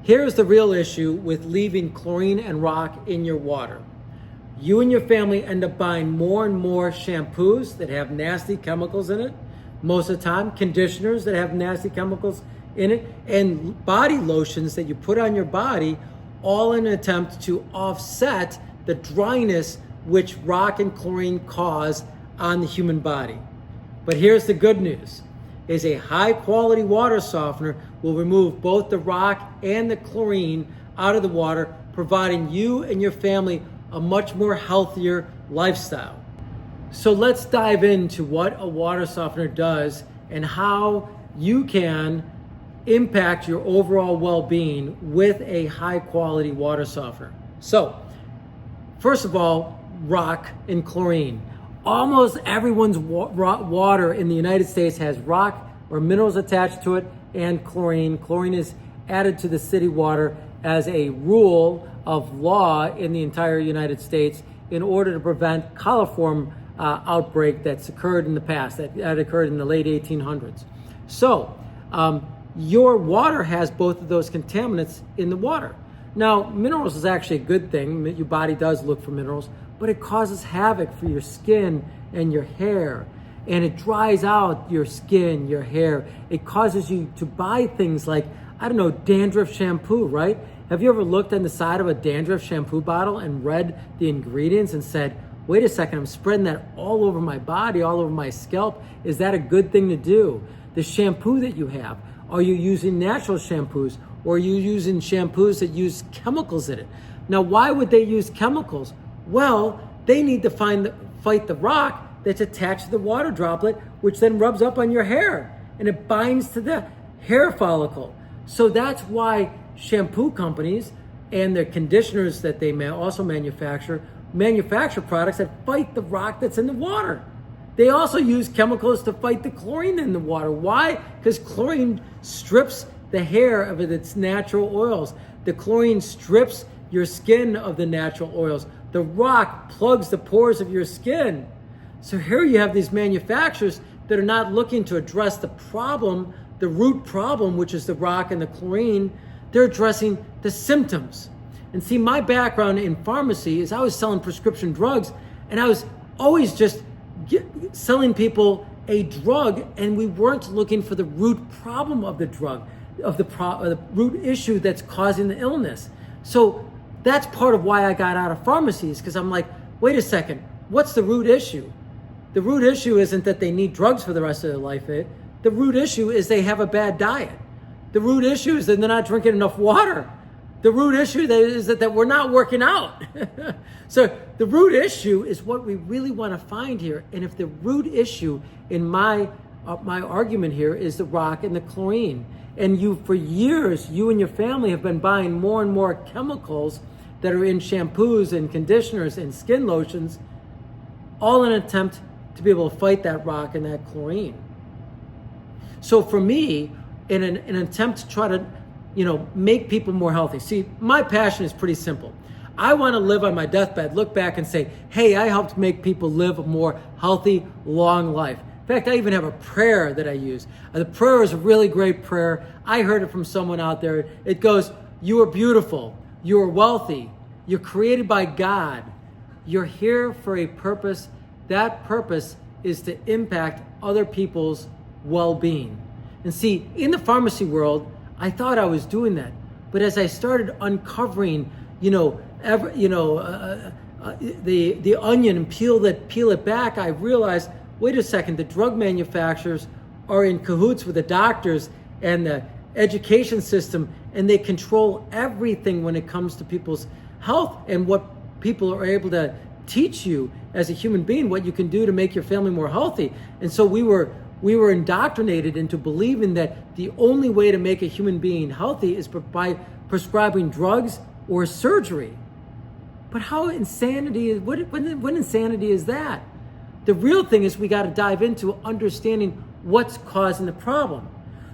Here's the real issue with leaving chlorine and rock in your water. You and your family end up buying more and more shampoos that have nasty chemicals in it, most of the time, conditioners that have nasty chemicals in it, and body lotions that you put on your body, all in an attempt to offset the dryness which rock and chlorine cause on the human body. But here's the good news, is a high quality water softener will remove both the rock and the chlorine out of the water, providing you and your family a much more healthier lifestyle. So let's dive into what a water softener does and how you can impact your overall well-being with a high quality water softener. So, first of all, rock and chlorine. Almost everyone's water in the United States has rock or minerals attached to it and chlorine. Chlorine is added to the city water as a rule of law in the entire United States in order to prevent coliform outbreak that's occurred in the past, that occurred in the late 1800s. So, your water has both of those contaminants in the water. Now, minerals is actually a good thing. Your body does look for minerals, but it causes havoc for your skin and your hair. And it dries out your skin, your hair. It causes you to buy things like, I don't know, dandruff shampoo, right? Have you ever looked on the side of a dandruff shampoo bottle and read the ingredients and said, wait a second, I'm spreading that all over my body, all over my scalp. Is that a good thing to do? The shampoo that you have, are you using natural shampoos or are you using shampoos that use chemicals in it? Now, why would they use chemicals? Well, they need to fight the rock that's attached to the water droplet, which then rubs up on your hair and it binds to the hair follicle. So that's why shampoo companies and the conditioners that they also manufacture products that fight the rock that's in the water. They also use chemicals to fight the chlorine in the water. Why? Because chlorine strips the hair of its natural oils. The chlorine strips your skin of the natural oils. The rock plugs the pores of your skin. So here you have these manufacturers that are not looking to address the problem, the root problem, which is the rock and the chlorine. They're addressing the symptoms. And see, my background in pharmacy is I was selling prescription drugs, and I was always just selling people a drug, and we weren't looking for the root problem of the drug, of the root issue that's causing the illness. So that's part of why I got out of pharmacies, because I'm like, wait a second, what's the root issue? The root issue isn't that they need drugs for the rest of their life. The root issue is they have a bad diet. The root issue is that they're not drinking enough water. The root issue is that we're not working out. So the root issue is what we really want to find here. And if the root issue in my argument here is the rock and the chlorine, and for years, you and your family have been buying more and more chemicals that are in shampoos and conditioners and skin lotions, all in an attempt to be able to fight that rock and that chlorine. So for me, in an attempt to try to make people more healthy. See, my passion is pretty simple. I want to live on my deathbed, look back and say, hey, I helped make people live a more healthy, long life. In fact, I even have a prayer that I use. The prayer is a really great prayer. I heard it from someone out there. It goes, you are beautiful. You are wealthy. You're created by God. You're here for a purpose. That purpose is to impact other people's well-being. And see, in the pharmacy world, I thought I was doing that, but as I started uncovering, the onion and peel it back, I realized, wait a second, the drug manufacturers are in cahoots with the doctors and the education system, and they control everything when it comes to people's health and what people are able to teach you as a human being, what you can do to make your family more healthy. And so we were indoctrinated into believing that the only way to make a human being healthy is by prescribing drugs or surgery. But what insanity is that? The real thing is we got to dive into understanding what's causing the problem.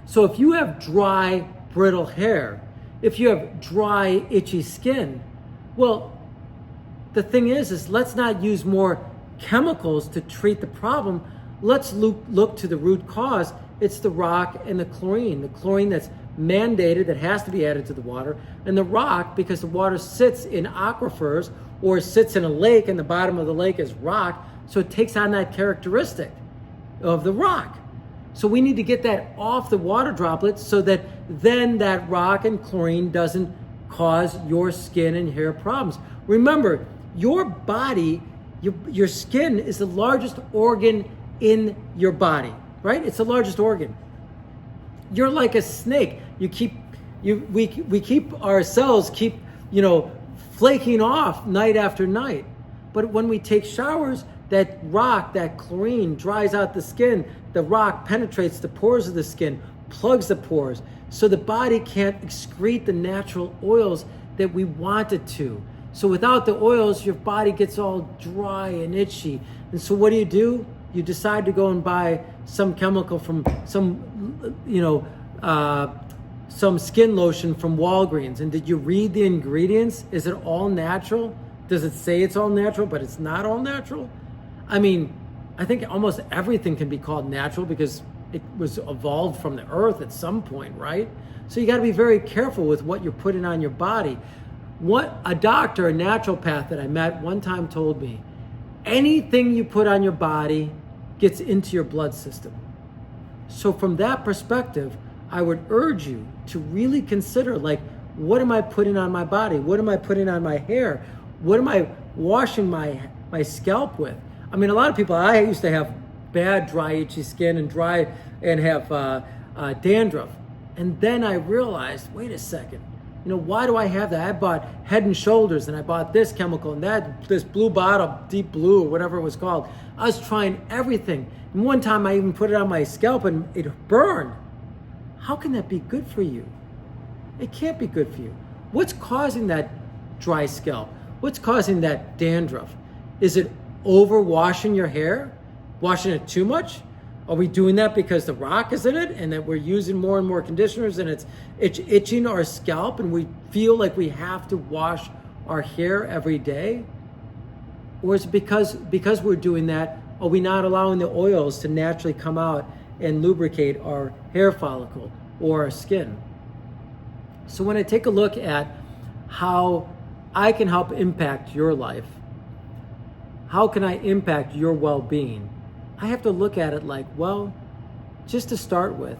So if you have dry, brittle hair, if you have dry, itchy skin, well, the thing is let's not use more chemicals to treat the problem. Let's look to the root cause. It's the rock and the chlorine that's mandated that has to be added to the water, and the rock, because the water sits in aquifers or sits in a lake and the bottom of the lake is rock, so it takes on that characteristic of the rock. So we need to get that off the water droplets so that then that rock and chlorine doesn't cause your skin and hair problems. Remember, your body, your skin is the largest organ in your body, right? It's the largest organ. You're like a snake. We keep our cells flaking off night after night. But when we take showers, that rock, that chlorine dries out the skin. The rock penetrates the pores of the skin, plugs the pores, so the body can't excrete the natural oils that we want it to. So without the oils, your body gets all dry and itchy. And so what do? You decide to go and buy some chemical from some skin lotion from Walgreens. And did you read the ingredients? Is it all natural? Does it say it's all natural, but it's not all natural? I mean, I think almost everything can be called natural because it was evolved from the earth at some point, right? So you got to be very careful with what you're putting on your body. What a doctor, a naturopath that I met one time told me, anything you put on your body gets into your blood system. So from that perspective, I would urge you to really consider, what am I putting on my body? What am I putting on my hair? What am I washing my scalp with? I mean, a lot of people, I used to have bad dry itchy skin and have dandruff. And then I realized, wait a second, why do I have that? I bought Head and Shoulders and I bought this chemical and this blue bottle, Deep Blue or whatever it was called. I was trying everything. And one time I even put it on my scalp and it burned. How can that be good for you? It can't be good for you. What's causing that dry scalp? What's causing that dandruff? Is it over washing your hair? Washing it too much? Are we doing that because the rock is in it and that we're using more and more conditioners and it's itching our scalp and we feel like we have to wash our hair every day? Or is it because we're doing that, are we not allowing the oils to naturally come out and lubricate our hair follicle or our skin? So when I take a look at how I can help impact your life, how can I impact your well-being? I have to look at it just to start with,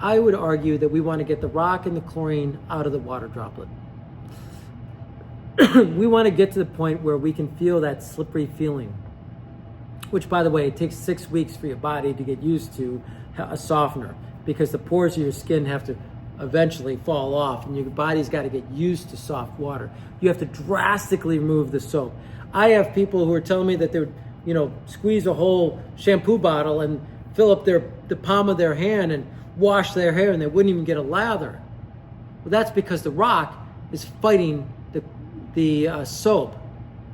I would argue that we want to get the rock and the chlorine out of the water droplet. We want to get to the point where we can feel that slippery feeling, which, by the way, it takes 6 weeks for your body to get used to a softener because the pores of your skin have to eventually fall off and your body's got to get used to soft water. You have to drastically remove the soap. I have people who are telling me that they would, squeeze a whole shampoo bottle and fill up the palm of their hand and wash their hair and they wouldn't even get a lather. Well, that's because the rock is fighting the soap.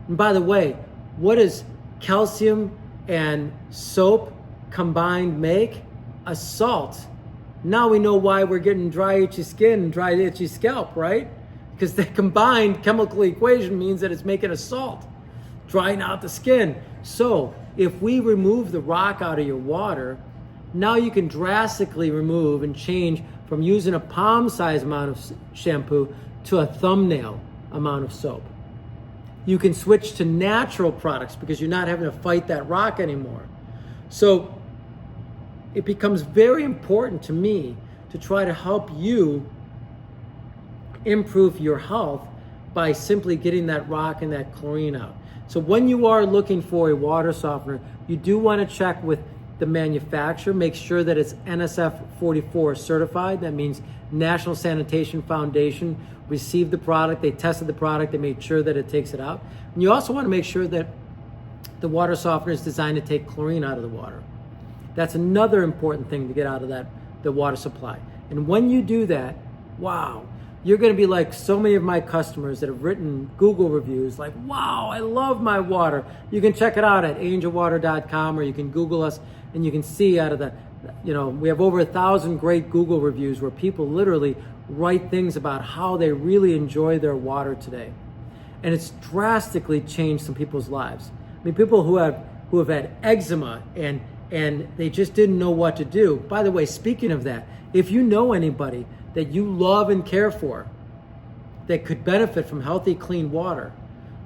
And by the way, what does calcium and soap combined make? A salt. Now we know why we're getting dry, itchy skin and dry, itchy scalp, right? Because the combined chemical equation means that it's making a salt, drying out the skin. So if we remove the rock out of your water, now you can drastically remove and change from using a palm-sized amount of shampoo to a thumbnail amount of soap. You can switch to natural products because you're not having to fight that rock anymore. So it becomes very important to me to try to help you improve your health by simply getting that rock and that chlorine out. So when you are looking for a water softener, you do want to check with the manufacturer, make sure that it's NSF 44 certified. That means National Sanitation Foundation received the product, they tested the product, they made sure that it takes it out. And you also want to make sure that the water softener is designed to take chlorine out of the water. That's another important thing to get out of the water supply. And when you do that, wow, you're going to be like so many of my customers that have written Google reviews like, wow, I love my water. You can check it out at angelwater.com or you can Google us and you can see out of we have over 1,000 great Google reviews where people literally write things about how they really enjoy their water today. And it's drastically changed some people's lives. I mean, people who have had eczema and they just didn't know what to do. By the way, speaking of that, if you know anybody that you love and care for that could benefit from healthy, clean water,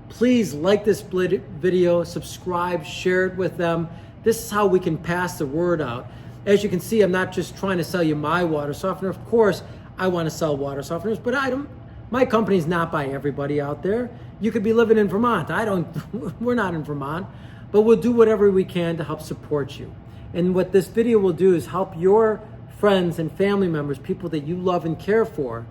please like this video, subscribe, share it with them. This is how we can pass the word out. As you can see, I'm not just trying to sell you my water softener. Of course, I want to sell water softeners, but my company's not by everybody out there. You could be living in Vermont. We're not in Vermont, but we'll do whatever we can to help support you. And what this video will do is help your friends and family members, people that you love and care for,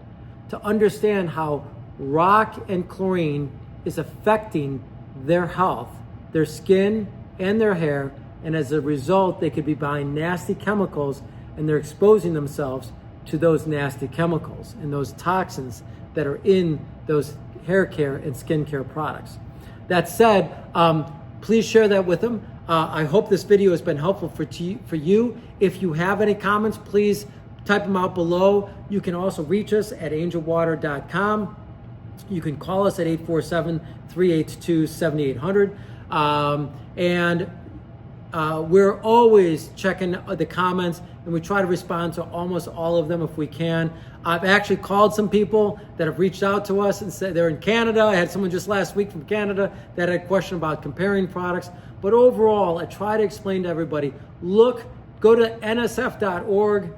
to understand how rock and chlorine is affecting their health, their skin, and their hair, and as a result, they could be buying nasty chemicals, and they're exposing themselves to those nasty chemicals and those toxins that are in those hair care and skin care products. That said, please share that with them. I hope this video has been helpful for you. If you have any comments, please type them out below. You can also reach us at angelwater.com. You can call us at 847-382-7800. We're always checking the comments, and we try to respond to almost all of them if we can. I've actually called some people that have reached out to us and said they're in Canada. I had someone just last week from Canada that had a question about comparing products. But overall, I try to explain to everybody, go to nsf.org.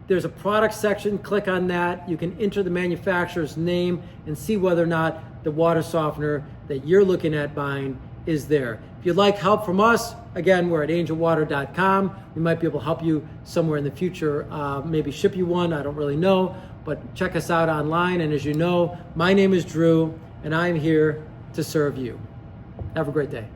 There's a product section, click on that. You can enter the manufacturer's name and see whether or not the water softener that you're looking at buying is there. If you'd like help from us, again, we're at angelwater.com. We might be able to help you somewhere in the future, maybe ship you one, I don't really know, but check us out online. And as you know, my name is Drew, and I'm here to serve you. Have a great day.